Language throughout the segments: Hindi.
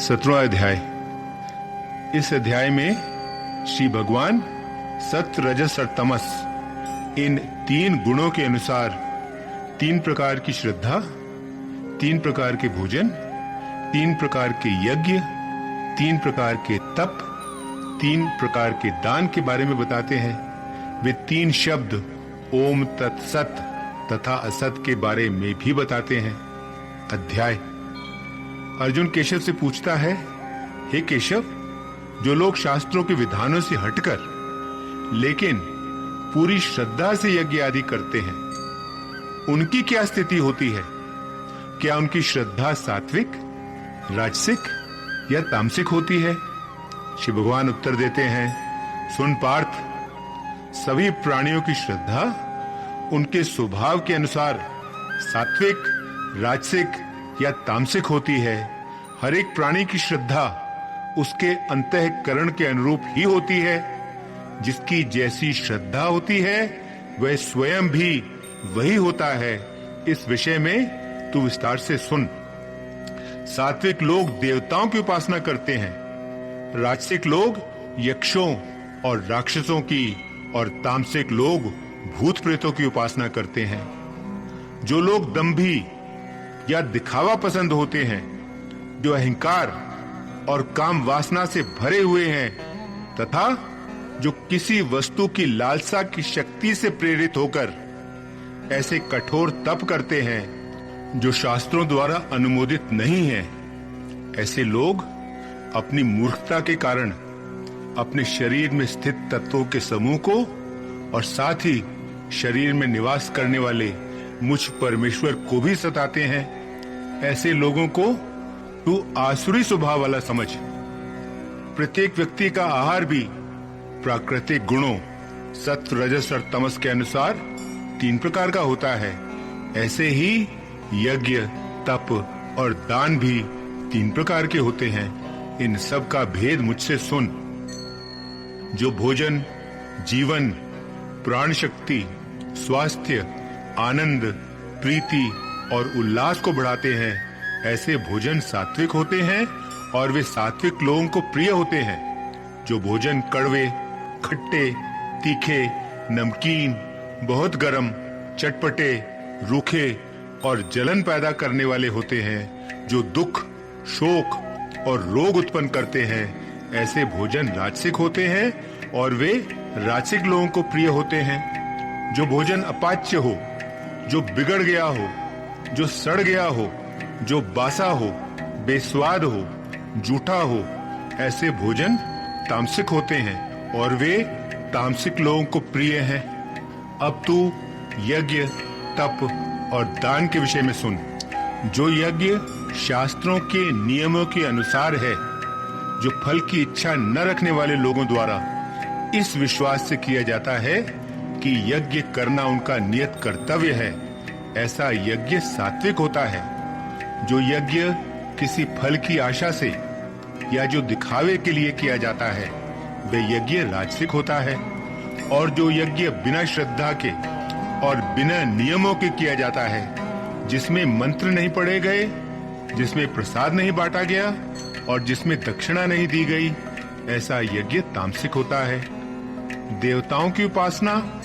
17वां अध्याय। इस अध्याय में श्री भगवान सत्य, रजस और तमस इन तीन गुणों के अनुसार तीन प्रकार की श्रद्धा, तीन प्रकार के भोजन, तीन प्रकार के यज्ञ, तीन प्रकार के तप, तीन प्रकार के दान के बारे में बताते हैं। वे तीन शब्द ओम तत्सत तथा असत के बारे में भी बताते हैं। अध्याय। अर्जुन केशव से पूछता है, हे केशव, जो लोग शास्त्रों के विधानों से हटकर लेकिन पूरी श्रद्धा से यज्ञ आदि करते हैं, उनकी क्या स्थिति होती है? क्या उनकी श्रद्धा सात्विक, राजसिक या तामसिक होती है? श्री भगवान उत्तर देते हैं, सुन पार्थ, सभी प्राणियों की श्रद्धा उनके स्वभाव के अनुसार सात्विक, राजसिक या तामसिक होती है। हर एक प्राणी की श्रद्धा उसके अंतःकरण के अनुरूप ही होती है। जिसकी जैसी श्रद्धा होती है वह स्वयं भी वही होता है। इस विषय में तू विस्तार से सुन। सात्विक लोग देवताओं की उपासना करते हैं, राजसिक लोग यक्षों और राक्षसों की, और तामसिक लोग भूत प्रेतों की उपासना करते हैं। जो लोग दंभी या दिखावा पसंद होते हैं, जो अहंकार और काम वासना से भरे हुए हैं, तथा जो किसी वस्तु की लालसा की शक्ति से प्रेरित होकर ऐसे कठोर तप करते हैं जो शास्त्रों द्वारा अनुमोदित नहीं है, ऐसे लोग अपनी मूर्खता के कारण अपने शरीर में स्थित तत्वों के समूह को और साथ ही शरीर में निवास करने वाले मुझ परमेश्वर को भी सताते हैं। ऐसे लोगों को तू आसुरी स्वभाव वाला समझ। प्रत्येक व्यक्ति का आहार भी प्राकृतिक गुणों सत्व, रजस और तमस के अनुसार तीन प्रकार का होता है। ऐसे ही यज्ञ, तप और दान भी तीन प्रकार के होते हैं। इन सब का भेद मुझसे सुन। जो भोजन जीवन, प्राण शक्ति, स्वास्थ्य, आनंद, प्रीति और उल्लास को बढ़ाते हैं, ऐसे भोजन सात्विक होते हैं और वे सात्विक लोगों को प्रिय होते हैं। जो भोजन कड़वे, खट्टे, तीखे, नमकीन, बहुत गर्म, चटपटे, रूखे और जलन पैदा करने वाले होते हैं, जो दुख, शोक और रोग उत्पन्न करते हैं, ऐसे भोजन राजसिक होते हैं और वे राजसिक लोगों को प्रिय होते हैं। जो भोजन अपाच्य हो, जो बिगड़ गया हो, जो सड़ गया हो, जो बासा हो, बेस्वाद हो, जूठा हो, ऐसे भोजन तामसिक होते हैं और वे तामसिक लोगों को प्रिय हैं। अब तू यज्ञ, तप और दान के विषय में सुन। जो यज्ञ शास्त्रों के नियमों के अनुसार है, जो फल की इच्छा न रखने वाले लोगों द्वारा इस विश्वास से किया जाता है कि यज्ञ करना उनका नियत कर्तव्य है, ऐसा यज्ञ सात्विक होता है। जो यज्ञ किसी फल की आशा से या जो दिखावे के लिए किया जाता है, वह यज्ञ राजसिक होता है। और जो यज्ञ बिना श्रद्धा के और बिना नियमों के किया जाता है, जिसमें मंत्र नहीं पढ़े गए, जिसमें प्रसाद नहीं बांटा गया और जिसमें दक्षिणा नहीं दी गई, ऐसा यज्ञ तामसिक होता है। देवताओं की उपासना,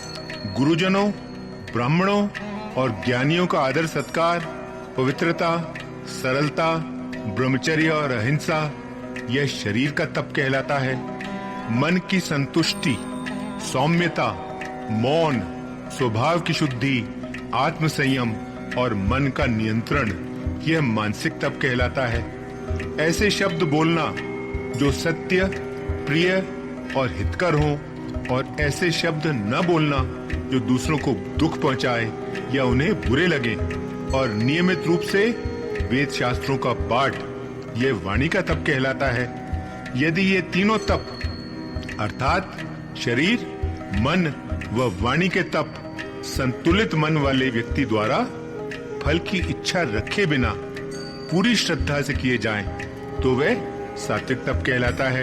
गुरुजनों, ब्राह्मणों और ज्ञानियों का आदर सत्कार, पवित्रता, सरलता, ब्रह्मचर्य और अहिंसा, यह शरीर का तप कहलाता है। मन की संतुष्टि, सौम्यता, मौन, स्वभाव की शुद्धि, आत्म संयम और मन का नियंत्रण, यह मानसिक तप कहलाता है। ऐसे शब्द बोलना जो सत्य, प्रिय और हितकर हों, और ऐसे शब्द न बोलना जो दूसरों को दुख पहुंचाए या उन्हें बुरे लगे, और नियमित रूप से वेद शास्त्रों का पाठ, यह वाणी का तप कहलाता है। यदि ये तीनों तप अर्थात शरीर, मन व वाणी के तप संतुलित मन वाले व्यक्ति द्वारा फल की इच्छा रखे बिना पूरी श्रद्धा से किए जाएं, तो वह सात्विक तप कहलाता है।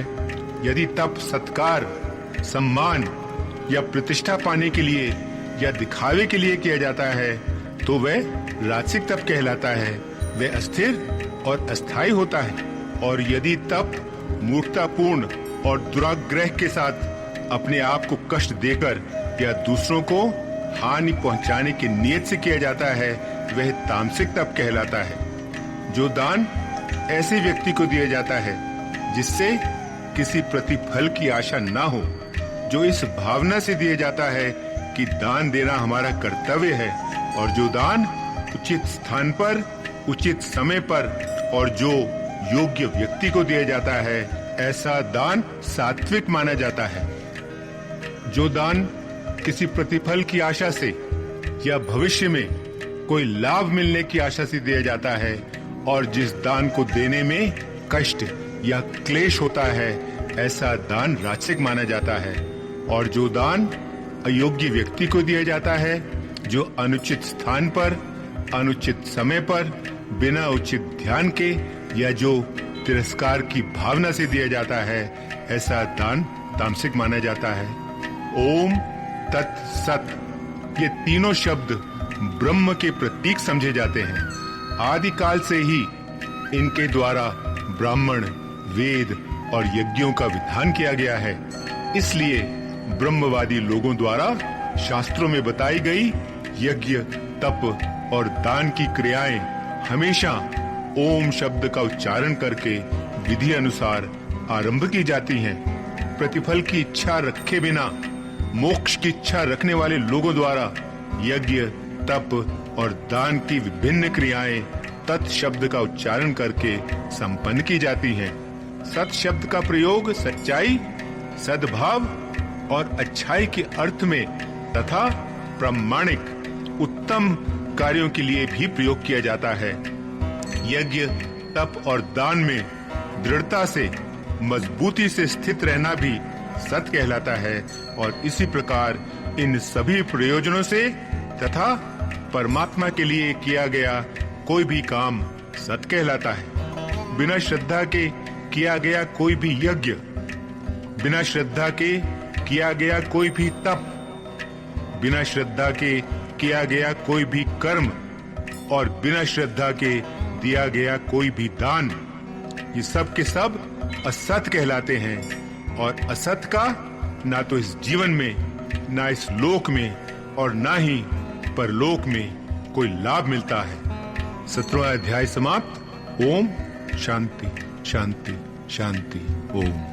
यदि तप सत्कार, सम्मान या प्रतिष्ठा पाने के लिए या दिखावे के लिए किया जाता है, तो वह राजसिक तप कहलाता है। वह अस्थिर और अस्थायी होता है। और यदि तप मूर्खतापूर्ण और दुराग्रह के साथ अपने आप को कष्ट देकर या दूसरों को हानि पहुंचाने की नियत से किया जाता है, वह तामसिक तप कहलाता है। जो दान ऐसे व्यक्ति को दिया जाता है जिससे किसी प्रतिफल की आशा ना हो, जो इस भावना से दिया जाता है कि दान देना हमारा कर्तव्य है, और जो दान उचित स्थान पर, उचित समय पर और जो योग्य व्यक्ति को दिया जाता है, ऐसा दान सात्विक माना जाता है। जो दान किसी प्रतिफल की आशा से या भविष्य में कोई लाभ मिलने की आशा से दिया जाता है और जिस दान को देने में कष्ट या क्लेश होता है, ऐसा दान राजसिक माना जाता है। और जो दान अयोग्य व्यक्ति को दिया जाता है, जो अनुचित स्थान पर, अनुचित समय पर, बिना उचित ध्यान के या जो तिरस्कार की भावना से दिया जाता है, ऐसा दान तामसिक माना जाता है। ओम तत् सत, ये तीनों शब्द ब्रह्म के प्रतीक समझे जाते हैं। आदि काल से ही इनके द्वारा ब्राह्मण, वेद और यज्ञों का विधान किया गया है। इसलिए ब्रह्मवादी लोगों द्वारा शास्त्रों में बताई गई यज्ञ, तप और दान की क्रियाएं हमेशा ओम शब्द का उच्चारण करके विधि अनुसार आरंभ की जाती हैं। प्रतिफल की इच्छा रखे बिना मोक्ष की इच्छा रखने वाले लोगों द्वारा यज्ञ, तप और दान की विभिन्न क्रियाएं तत् शब्द का उच्चारण करके संपन्न की जाती हैं। सत शब्द का प्रयोग सच्चाई, सद्भाव और अच्छाई के अर्थ में तथा प्रामाणिक उत्तम कार्यों के लिए भी प्रयोग किया जाता है। यज्ञ, तप और दान में दृढ़ता से, मजबूती से स्थित रहना भी सत कहलाता है। और इसी प्रकार इन सभी प्रयोजनों से तथा परमात्मा के लिए किया गया कोई भी काम सत कहलाता है। बिना श्रद्धा के किया गया कोई भी यज्ञ, बिना श्रद्धा के किया गया कोई भी तप, बिना श्रद्धा के किया गया कोई भी कर्म और बिना श्रद्धा के दिया गया कोई भी दान, ये सब के सब असत कहलाते हैं। और असत का ना तो इस जीवन में, ना इस लोक में और ना ही परलोक में कोई लाभ मिलता है। 17वां अध्याय समाप्त। ओम शांति शांति शांति। ओम।